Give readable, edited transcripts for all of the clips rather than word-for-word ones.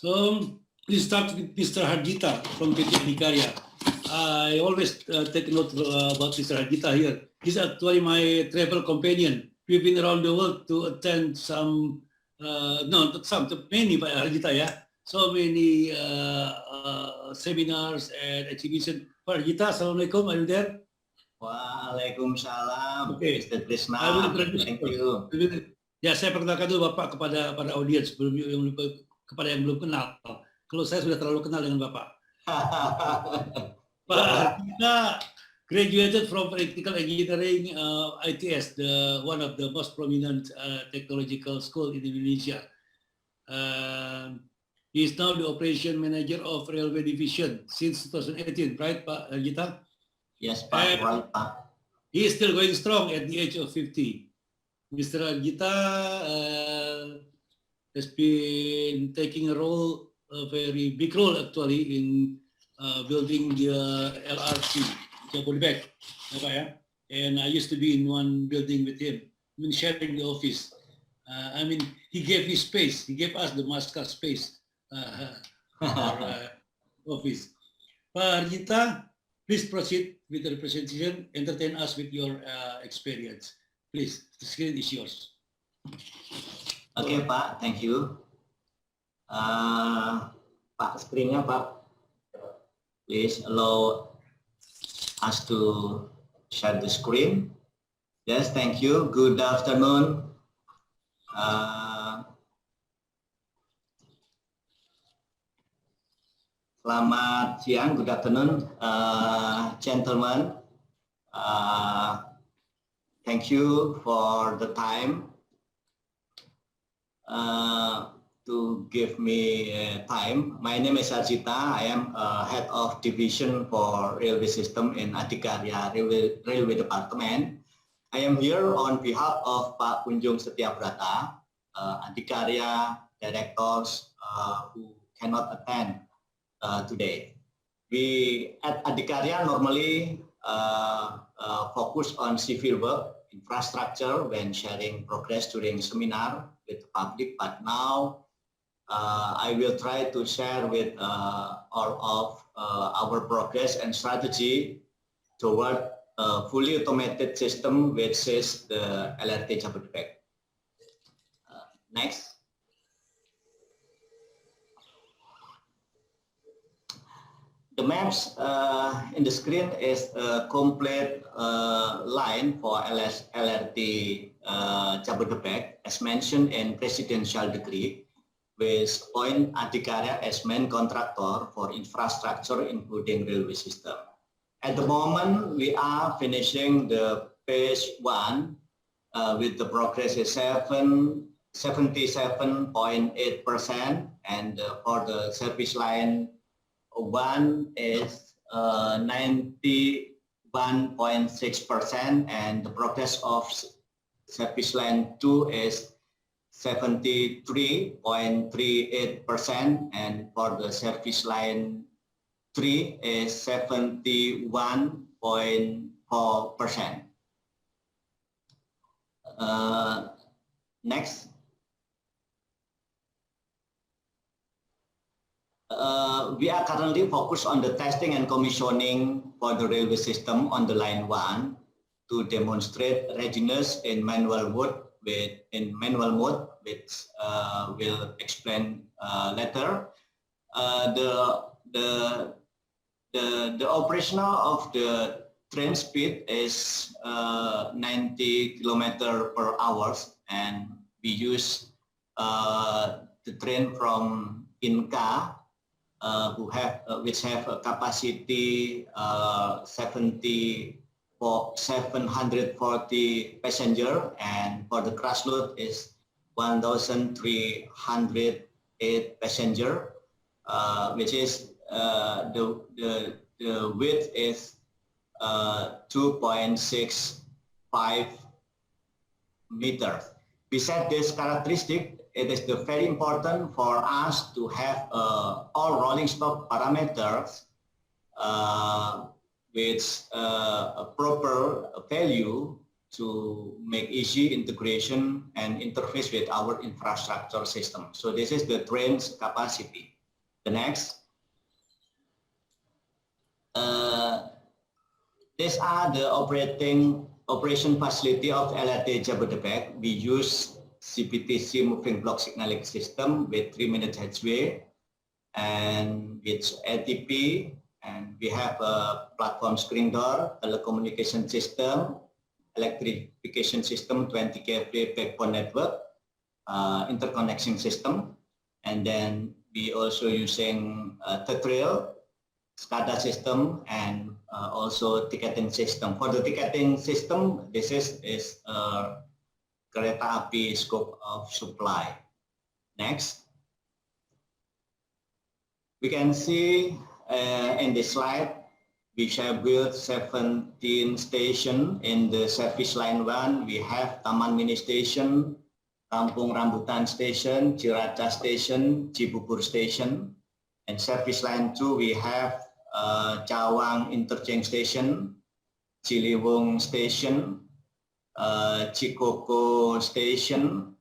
So we start with Mr. Hardjita from PT Adikarya. I always take note about Mr. Hardjita here. He's actually my travel companion. We've been around the world to attend some, no, not some, many by Hardjita, yeah. So many seminars and exhibition. Pak Hardjita, Assalamualaikum, are you there? Waalaikumsalam, Mr. Krishna. Thank you. Ya, saya perkenalkan dulu Bapak kepada audiens kepada yang belum kenal. Kalau saya sudah terlalu kenal dengan Bapak. Pak Hardjita graduated from Practical Engineering ITS, one of the most prominent technological school in Indonesia. He is now the operation manager of Railway Division since 2018, right, Pak Hardjita? Yes, Pak. Right, Pak. He is still going strong at the age of 50. Mr. Hardjita has been taking a role, a very big role actually, in building the LRT, Jabodetabek, and I used to be in one building with him, sharing the office. He gave me space. He gave us the Masca space for office. Pak Hardjita, please proceed with the presentation. Entertain us with your experience. Please, the screen is yours. Okay, Pak. Thank you. Pak, screen-nya, Pak. Please allow us to share the screen. Yes, thank you. Good afternoon. Selamat siang, good afternoon, gentlemen. Thank you for the time to give me time. My name is Hardjita. I am head of division for railway system in Adikarya Railway Department. I am here on behalf of Pak Kunjung Setiabrata, Adikarya directors who cannot attend today. We at Adikarya normally focus on civil work, infrastructure when sharing progress during seminar with the public, but now I will try to share with all of our progress and strategy toward a fully automated system, which is the LRT Jabodetabek. Next. The maps in the screen is a complete line for LRT Jabodetabek, as mentioned in Presidential Decree, with point Adikarya as main contractor for infrastructure, including railway system. At the moment, we are finishing the phase 1 with the progress is 77.8%, and for the service line 1 is 91.6%, and the progress of service line 2 is 73.38%, and for the service line 3 is 71.4%. Next. We are currently focused on the testing and commissioning for the railway system on the line 1 to demonstrate readiness in manual mode, which will explain later. The operational of the train speed is 90 km/h, and we use the train from Inka, which have a capacity 740 passenger, and for the crash load is 1,308 passenger, which is the width is 2.65 meters. Besides this characteristic, it is very important for us to have all rolling stock parameters with a proper value to make easy integration and interface with our infrastructure system. So this is the train's capacity. The next. These are the operation facility of LRT Jabodetabek. We use CPTC moving block signaling system with 3-minute headway and with ATP, and we have a platform screen door, telecommunication system, electrification system, 20 kV backbone network, interconnection system, and then we also using third rail, SCADA system, and also ticketing system. For the ticketing system, this is kereta api scope of supply. Next. We can see in this slide, we have built 17 stations in the service line 1. We have Taman Mini Station, Kampung Rambutan Station, Ciracas Station, Cibubur Station. And service line 2, we have Cawang Interchange Station, Ciliwung Station, Cikoko Station,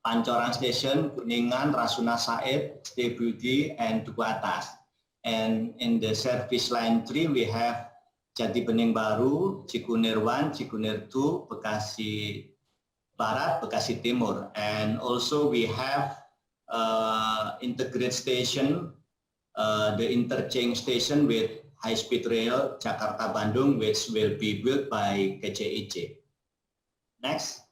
Pancoran Station, Kuningan, Rasuna Said, Setiabudi, and Duku Atas. And in the service line 3, we have Jati Bening Baru, Cikunir 1, Cikunir 2, Bekasi Barat, Bekasi Timur. And also we have integrated station, the interchange station with high-speed rail Jakarta-Bandung, which will be built by KCIC. Next.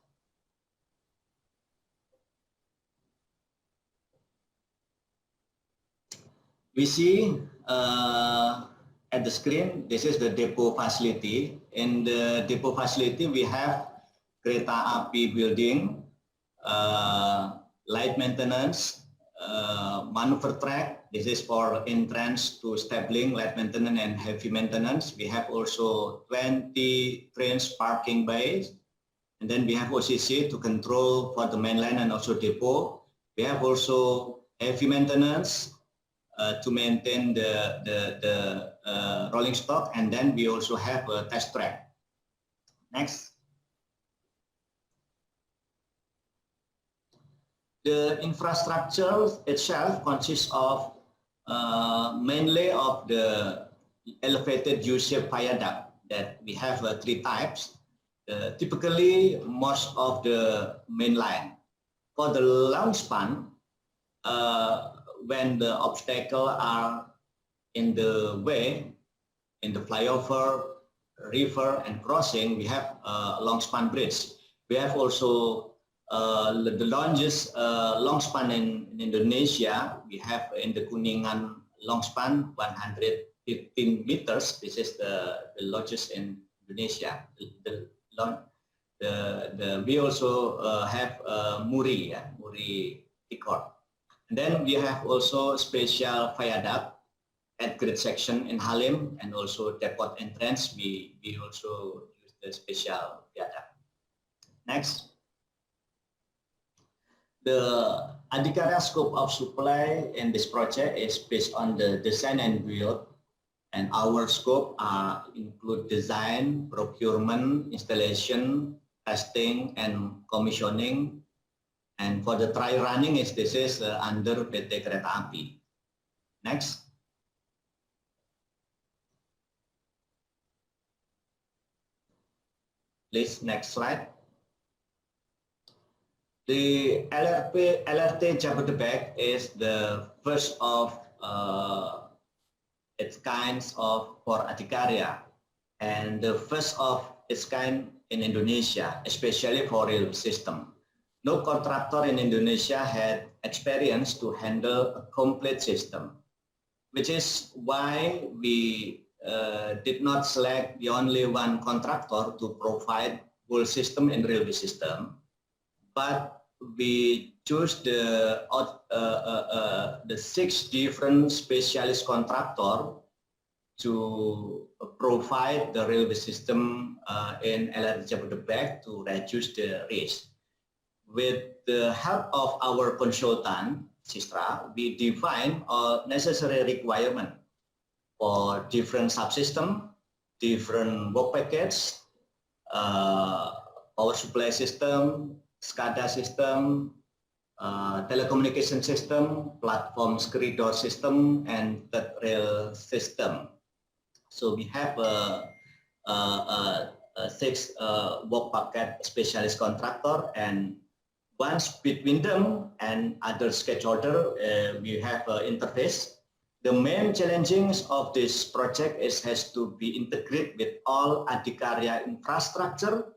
We see at the screen, this is the depot facility. In the depot facility, we have kereta api building, light maintenance, maneuver track. This is for entrance to stabling, light maintenance, and heavy maintenance. We have also 20 trains parking bays. And then we have OCC to control for the main line and also depot. We have also heavy maintenance to maintain the rolling stock. And then we also have a test track. Next. The infrastructure itself consists of mainly of the elevated U-shaped viaduct that we have 3 types. Typically, most of the main line. For the long span, when the obstacles are in the way, in the flyover, river, and crossing, we have a long span bridge. We have also the longest long span in Indonesia. We have in the Kuningan long span 115 meters. This is the longest in Indonesia. We also have Muri, Muri Tikor. And then we have also special viaduct at grid section in Halim, and also depot entrance. We also use the special viaduct. Next. The Adikarya scope of supply in this project is based on the design and build, and our scope include design, procurement, installation, testing, and commissioning. And for the trial running, this is under PT Kereta Api. Next. Please, next slide. The LRT Jabodetabek is the first of its kinds for Adikarya, and the first of its kind in Indonesia, especially for rail system. No contractor in Indonesia had experience to handle a complete system, which is why we did not select the only one contractor to provide whole system in railway system, but we chose the 6 different specialist contractor to provide the railway system in LRT Jabodetabek to reduce the risk. With the help of our consultant, Sistra, we define all necessary requirement for different subsystem, different work package, power supply system, SCADA system, telecommunication system, platform corridor system, and third rail system. So we have six work packet specialist contractor, and once between them and other scheduler, we have interface. The main challenges of this project has to be integrated with all Adikarya infrastructure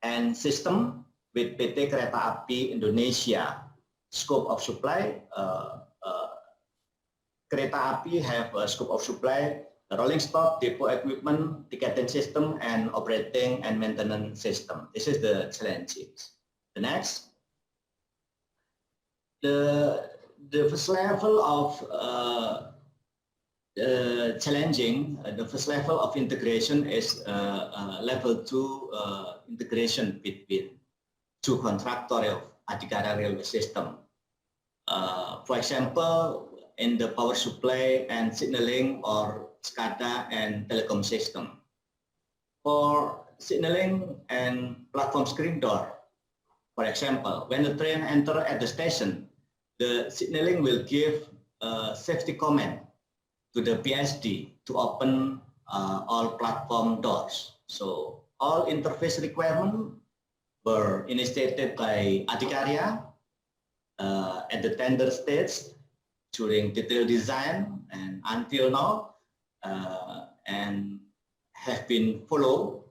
and system with PT Kereta Api Indonesia. Scope of supply, Kereta Api have a scope of supply, rolling stock, depot equipment, ticketing system, and operating and maintenance system. This is the challenges. The next, the first level of challenging, the first level of integration is level 2 integration between two contractors of Adikarya railway system. For example, in the power supply and signaling or SCADA and telecom system. For signaling and platform screen door, for example, when the train enters at the station, the signaling will give a safety command to the PSD to open all platform doors. So all interface requirements were initiated by Adikarya at the tender stage during detailed design and until now, and have been followed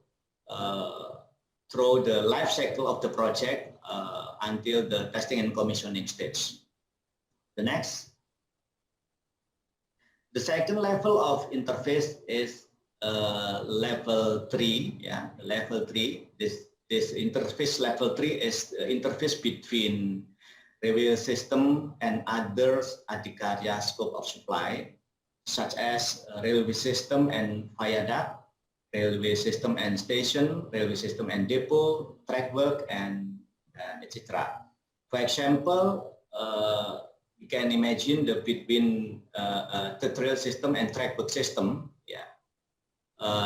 through the life cycle of the project until the testing and commissioning stage. The next. The second level of interface is level 3. Yeah, level 3. This interface level 3 is the interface between railway system and others Adikarya scope of supply, such as railway system and viaduct, railway system and station, railway system and depot, track work, and etc. For example, you can imagine the between the rail system and track work system. Yeah,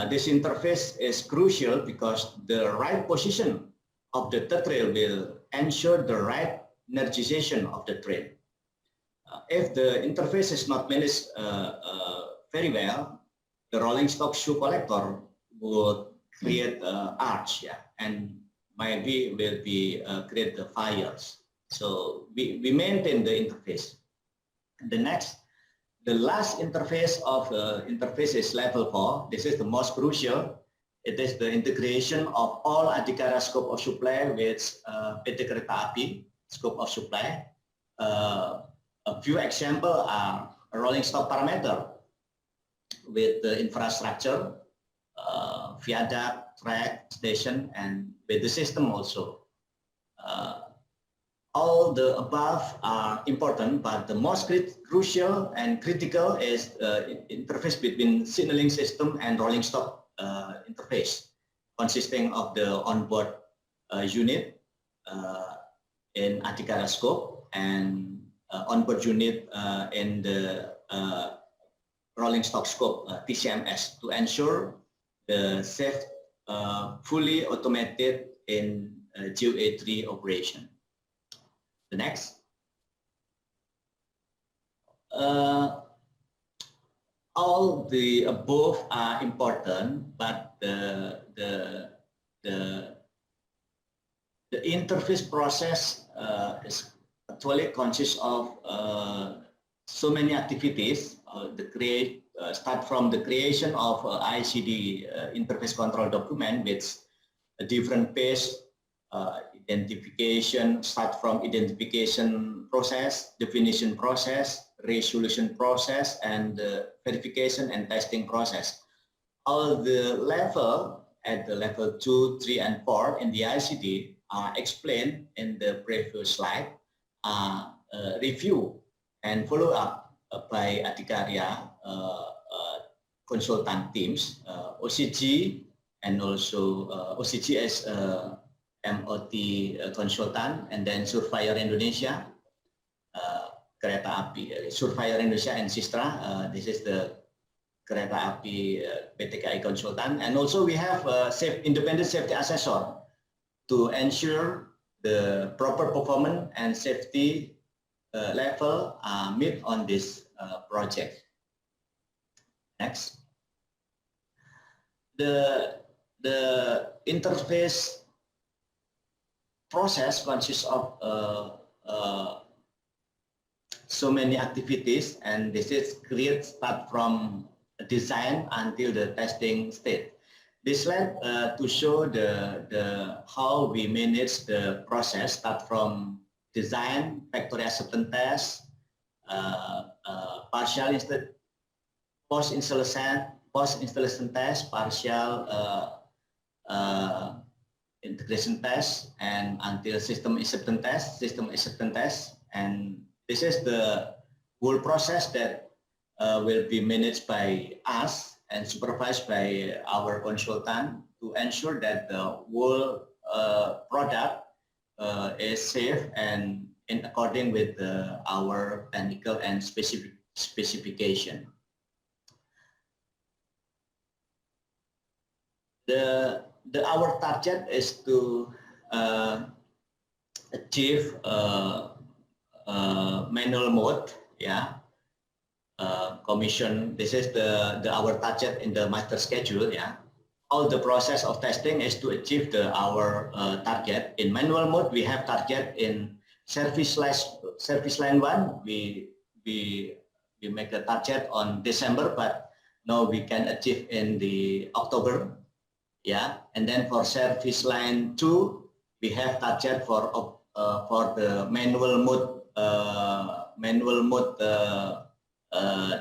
this interface is crucial because the right position of the third rail will ensure the right energization of the train. If the interface is not managed very well, the rolling stock shoe collector would create arch, yeah, and maybe will be create the fires. So we maintain the interface. The next, the last interface of interface is level 4. This is the most crucial. It is the integration of all Adikarya scope of supply with PT Kereta Api scope of supply. A few examples are a rolling stock parameter with the infrastructure, viaduct, track, station, and with the system also. All the above are important, but the most crucial and critical is interface between signaling system and rolling stock interface, consisting of the onboard unit in Adikarya scope and onboard unit in the rolling stock scope, TCMS, to ensure the safe, fully automated in GOA3 operation. The next. All the above are important, but the interface process is actually consists of so many activities. Start from the creation of ICD interface control document with a different phase. Identification, start from identification process, definition process, resolution process, and verification and testing process. All the level at the level 2, 3, and 4 in the ICD are explained in the previous slide, review and follow up by Adikarya consultant teams, OCG, and also OCG as MOT consultant, and then Surveyor Indonesia, Kereta Api, Surveyor Indonesia and Sistra. This is the Kereta Api PTKI consultant, and also we have a independent safety assessor to ensure the proper performance and safety level are met on this project. Next. The interface process consists of so many activities, and this is start from design until the testing state. This slide to show the how we manage the process, start from design, factory acceptance test, partial post-installation test, partial integration test, and until system acceptance test. And this is the whole process that will be managed by us and supervised by our consultant to ensure that the whole product is safe and in according with our technical and specification. Our target is to achieve manual mode, yeah. Commission. This is our target in the master schedule, yeah. All the process of testing is to achieve our target. In manual mode, we have target in service line 1. We make a target on December, but now we can achieve in the October. Yeah, and then for service line 2, we have target for the manual mode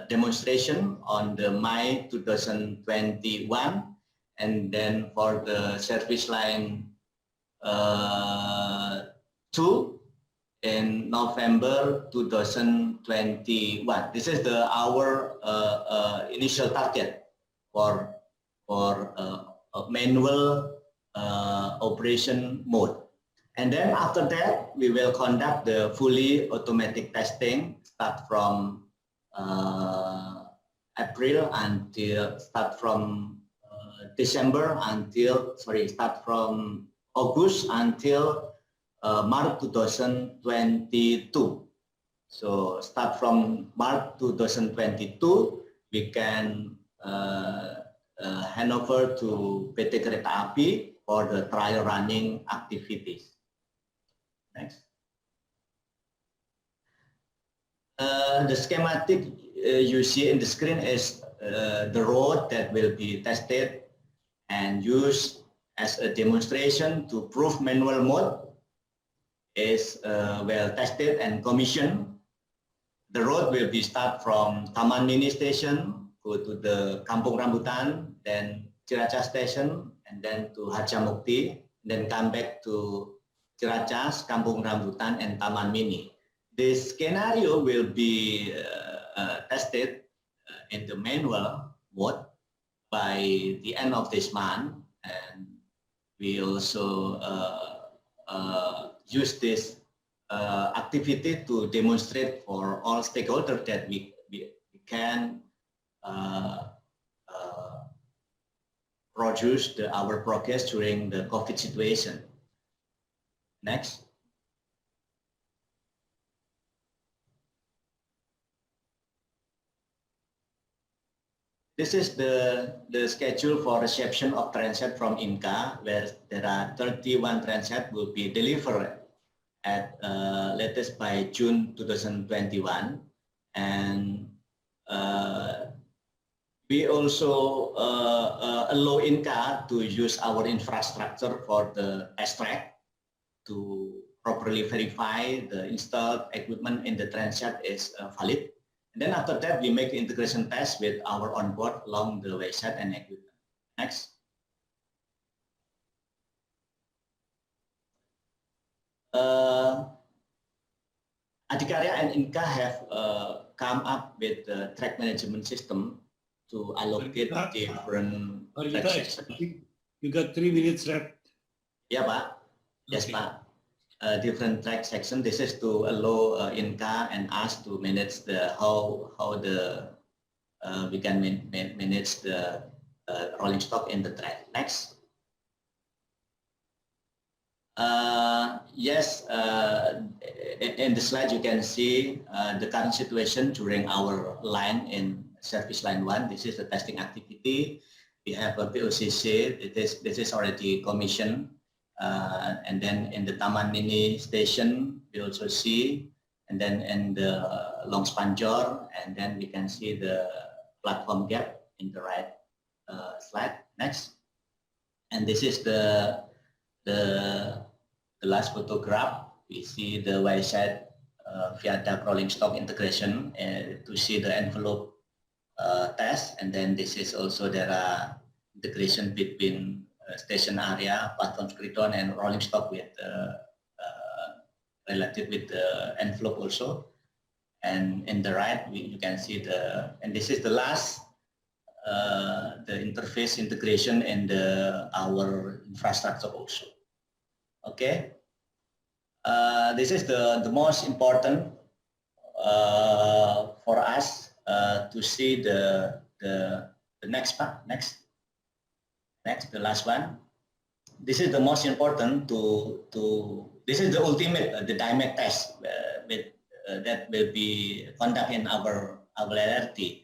demonstration on the May 2021, and then for the service line 2 in November 2021. This is our initial target for manual operation mode. And then after that, we will conduct the fully automatic testing, start from August until March 2022. So start from March 2022, we can hand over to PT Kereta Api for the trial running activities. Next. The schematic you see in the screen is the road that will be tested and used as a demonstration to prove manual mode is well tested and commissioned. The road will be start from Taman Mini Station, go to the Kampung Rambutan, then Ciracas Station, and then to Harjamukti, then come back to Ciracas, Kampung Rambutan, and Taman Mini. This scenario will be tested in the manual mode by the end of this month, and we also use this activity to demonstrate for all stakeholders that we can produce our progress during the COVID situation. Next. This is the schedule for reception of transit from Inka, where there are 31 transit will be delivered at latest by June 2021, and we also allow Inka to use our infrastructure for the test track to properly verify the installed equipment in the transit is valid. And then after that, we make integration test with our onboard along the wayset and equipment. Next. Adhikarya and Inka have come up with the track management system to allocate different track sections. You got 3 minutes left. Yeah, Pak. Yes, okay. Pak. Different track section. This is to allow Inka and us to manage the how we can manage the rolling stock in the track. Next. Yes, in the slide you can see the current situation during our line in service line 1. This is the testing activity. We have a POCC. This is already commissioned. And then in the Taman Mini station, we also see, and then in the Long Spanjor, and then we can see the platform gap in the right slide. Next. And this is the last photograph. We see the Y-side viaduct rolling stock integration to see the envelope test, and then this is also there are integration between station area, platform screedon, and rolling stock with related with the envelope also. And in the right, you can see and this is the last the interface integration in our infrastructure also. Okay, this is the most important for us to see the next part. Next, the last one. This is the most important this is the ultimate the DIMEC test that will be conducted in our LRT.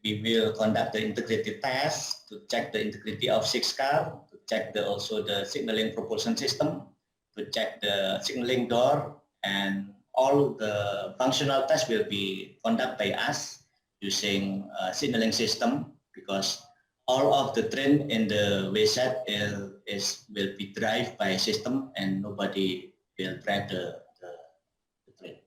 We will conduct the integrity test to check the integrity of 6 car, to check also the signaling propulsion system, to check the signaling door, and all the functional tests will be conducted by us using signaling system, because all of the train in the wayset will be driven by system and nobody will drive the train.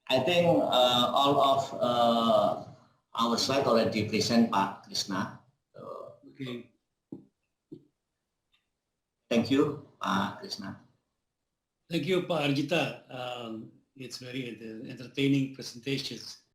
I think all of our slide already present, Pak Krishna. Okay. Thank you, Pak Krishna. Thank you, Pak Hardjita. It's very entertaining presentations.